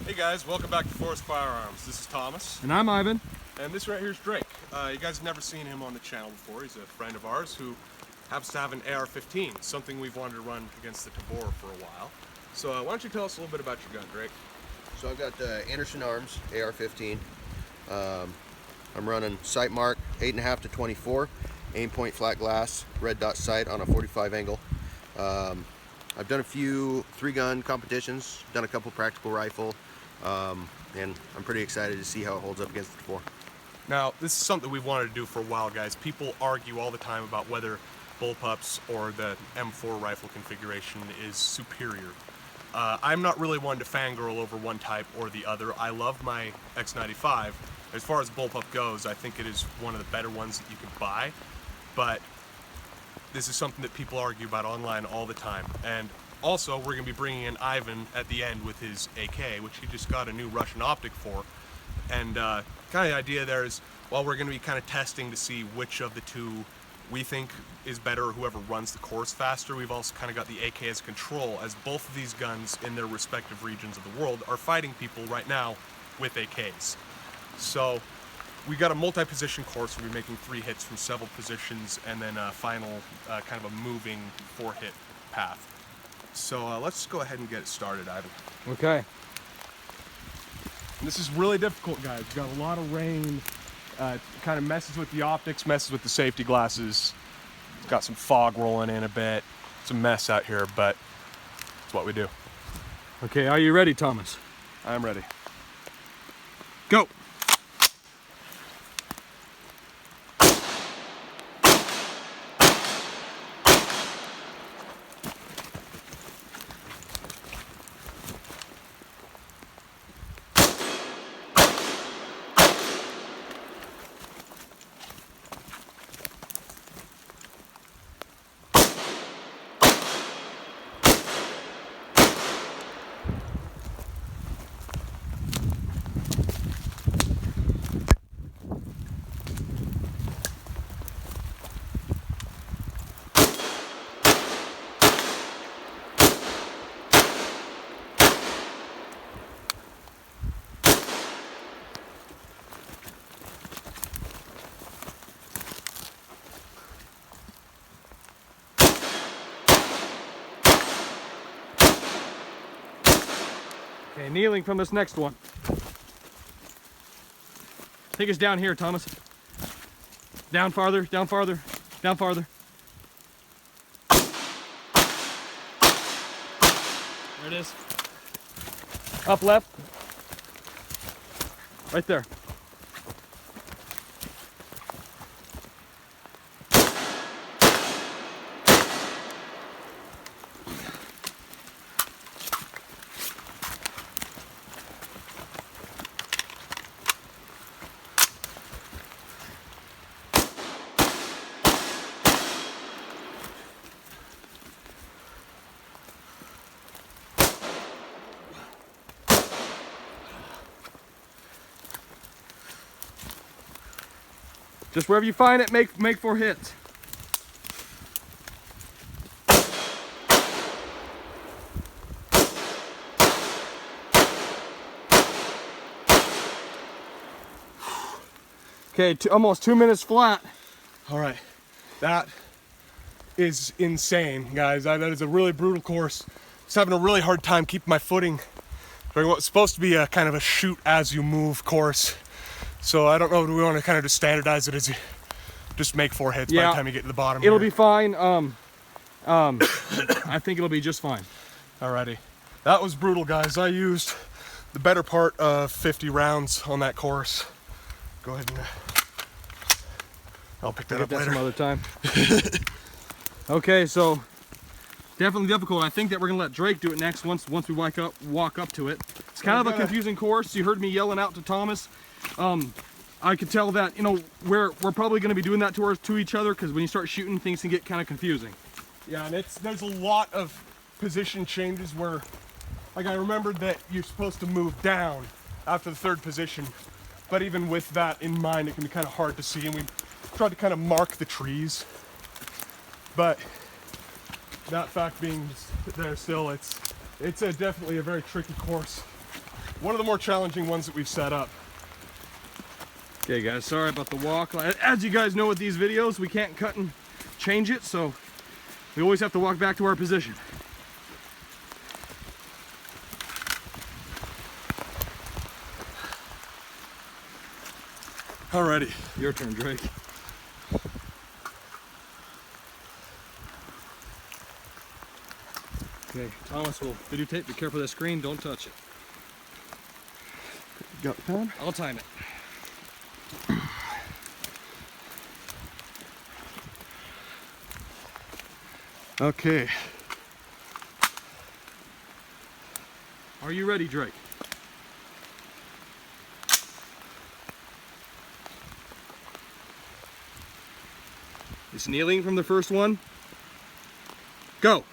Hey guys, welcome back to Forest Firearms. This is Thomas. And I'm Ivan. And this right here is Drake. You guys have never seen him on the channel before. He's a friend of ours who happens to have an AR15, something we've wanted to run against the Tavor for a while. So why don't you tell us a little bit about your gun, Drake? So I've got Anderson Arms AR15. I'm running sight mark 8.5 to 24, aim point flat glass, red dot sight on a 45 angle. I've done a few 3-gun competitions, done a couple practical rifle, and I'm pretty excited to see how it holds up against the Tavor. Now, this is something we've wanted to do for a while, guys. People argue all the time about whether bullpups or the M4 rifle configuration is superior. I'm not really one to fangirl over one type or the other. I love my X95. As far as bullpup goes, I think it is one of the better ones that you can buy, but this is something that people argue about online all the time. And also, we're going to be bringing in Ivan at the end with his AK, which he just got a new Russian Optic for. And kind of the idea there is, well, we're going to be kind of testing to see which of the two we think is better, or whoever runs the course faster. We've also kind of got the AK as control, as both of these guns in their respective regions of the world are fighting people right now with AKs. So we got a multi-position course. We'll be making 3 hits from several positions, and then a final kind of a moving 4-hit path. So let's go ahead and get it started, Ivan. Okay. This is really difficult, guys. We've got a lot of rain. It kind of messes with the optics, messes with the safety glasses. It's got some fog rolling in a bit. It's a mess out here, but it's what we do. Okay, are you ready, Thomas? I'm ready. Go! Okay, kneeling from this next one. Take us down here, Thomas. Down farther, down farther, down farther. There it is. Up left. Right there. Just wherever you find it, make 4 hits. Okay, almost 2 minutes flat. All right, that is insane, guys. That is a really brutal course. I was having a really hard time keeping my footing during what's supposed to be a kind of a shoot as you move course. So I don't know, do we want to kind of just standardize it as you just make 4 hits by the time you get to the bottom? It'll be fine. I think it'll be just fine. Alrighty. That was brutal, guys. I used the better part of 50 rounds on that course. Go ahead and I'll pick that up later. Some other time. Okay, so definitely difficult. I think that we're gonna let Drake do it next once we walk up to it. It's kind of a confusing course. You heard me yelling out to Thomas. I could tell that, you know, we're probably going to be doing that to each other, because when you start shooting, things can get kind of confusing. Yeah, and there's a lot of position changes where, like, I remembered that you're supposed to move down after the 3rd position, but even with that in mind, it can be kind of hard to see, and we tried to kind of mark the trees, but that fact being there still, it's definitely a very tricky course. one of the more challenging ones that we've set up. Okay guys, sorry about the walk. As you guys know with these videos, we can't cut and change it, so we always have to walk back to our position. Alrighty. Your turn, Drake. Okay, Thomas will videotape. Be careful of the screen, don't touch it. Got time? I'll time it. Okay. Are you ready, Drake? Just kneeling from the first one. Go.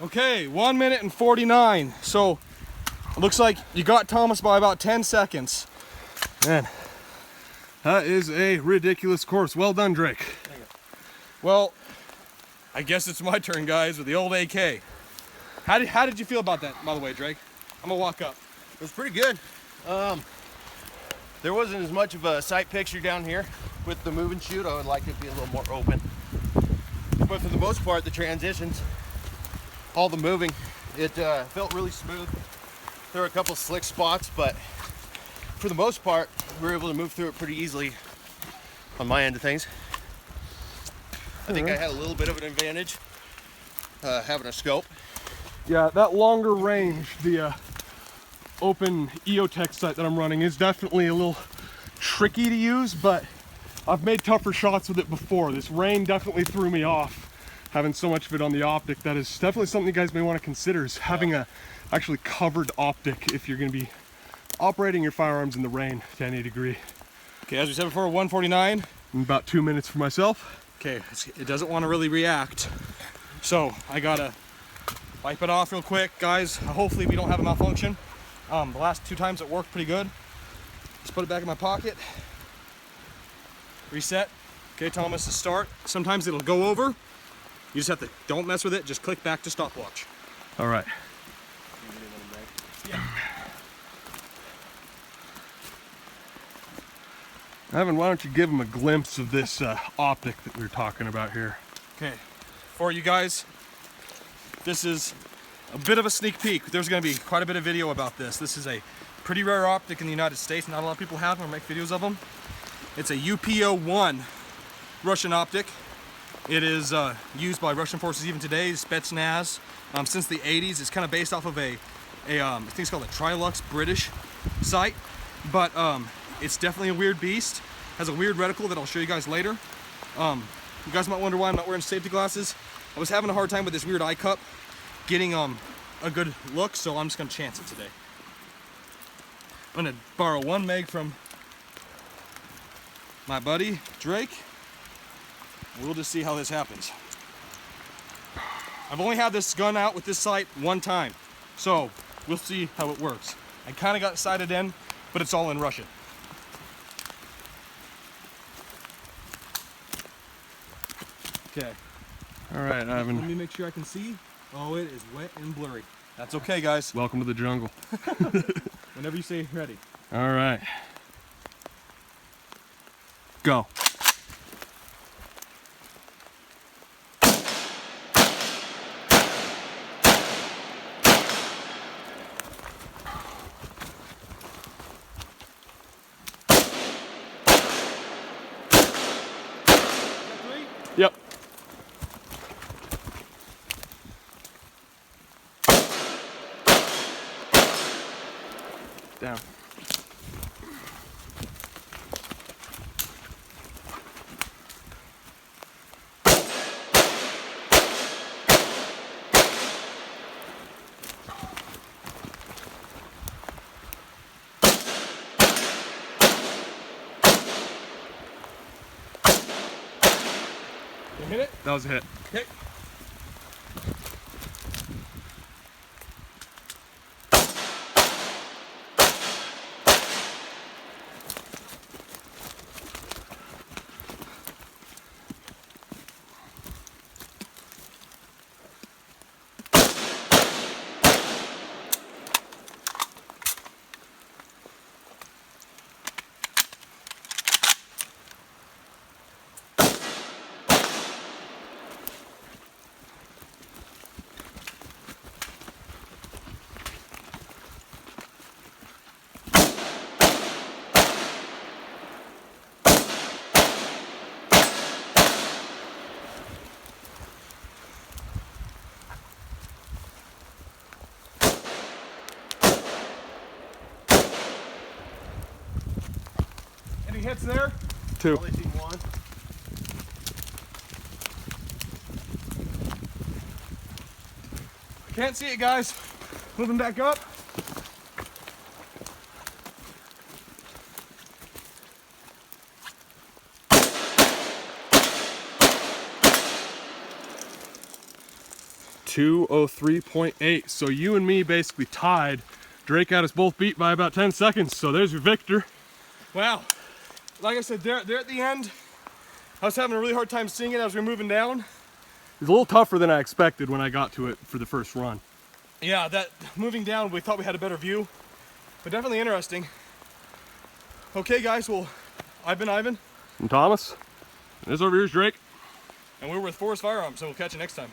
Okay, 1 minute and 49. So it looks like you got Thomas by about 10 seconds. Man, that is a ridiculous course. Well done, Drake. Well, I guess it's my turn, guys, with the old AK. How did you feel about that, by the way, Drake? I'm gonna walk up. It was pretty good. There wasn't as much of a sight picture down here with the move and shoot. I would like it to be a little more open. But for the most part, the transitions, all the moving, it felt really smooth. There were a couple slick spots, but for the most part, we were able to move through it pretty easily on my end of things. I think I had a little bit of an advantage having a scope. Yeah, that longer range, the open EOTech sight that I'm running is definitely a little tricky to use, but I've made tougher shots with it before. This rain definitely threw me off, having so much of it on the optic. That is definitely something you guys may want to consider, is having a actually covered optic if you're going to be operating your firearms in the rain to any degree. Okay, as we said before, 149. In about 2 minutes for myself. Okay, it doesn't want to really react, so I gotta wipe it off real quick, guys. Hopefully we don't have a malfunction. The last 2 times it worked pretty good. Just put it back in my pocket. Reset. Okay, Thomas, to start. Sometimes it'll go over. You just have to, don't mess with it, just click back to stopwatch. All right. Yeah. Evan, why don't you give them a glimpse of this optic that we were talking about here? Okay, for you guys, this is a bit of a sneak peek. There's going to be quite a bit of video about this. This is a pretty rare optic in the United States. Not a lot of people have them or make videos of them. It's a UPO-1 Russian optic. It is used by Russian forces even today, Spetsnaz. Since the 80s, it's kind of based off of I think it's called a Trilux British sight, but it's definitely a weird beast. Has a weird reticle that I'll show you guys later. You guys might wonder why I'm not wearing safety glasses. I was having a hard time with this weird eye cup getting a good look, so I'm just gonna chance it today. I'm gonna borrow one mag from my buddy Drake. We'll just see how this happens. I've only had this gun out with this sight one time, so we'll see how it works. I kind of got sighted in, but it's all in Russian. Okay. All right, Ivan. Let me make sure I can see. Oh, it is wet and blurry. That's okay, guys. Welcome to the jungle. Whenever you say ready. All right. Go. Yep. Down. You hit it? That was a hit. Okay. Any hits there? 2. Only seen one. Can't see it, guys. Moving back up. .203.8. So you and me basically tied. Drake got us both beat by about 10 seconds. So there's your victor. Wow. Like I said, there at the end, I was having a really hard time seeing it as we were moving down. It was a little tougher than I expected when I got to it for the first run. Yeah, that moving down, we thought we had a better view, but definitely interesting. Okay, guys, well, I've been Ivan. And Thomas, and this over here is Drake. And we're with Forest Firearms, and we'll catch you next time.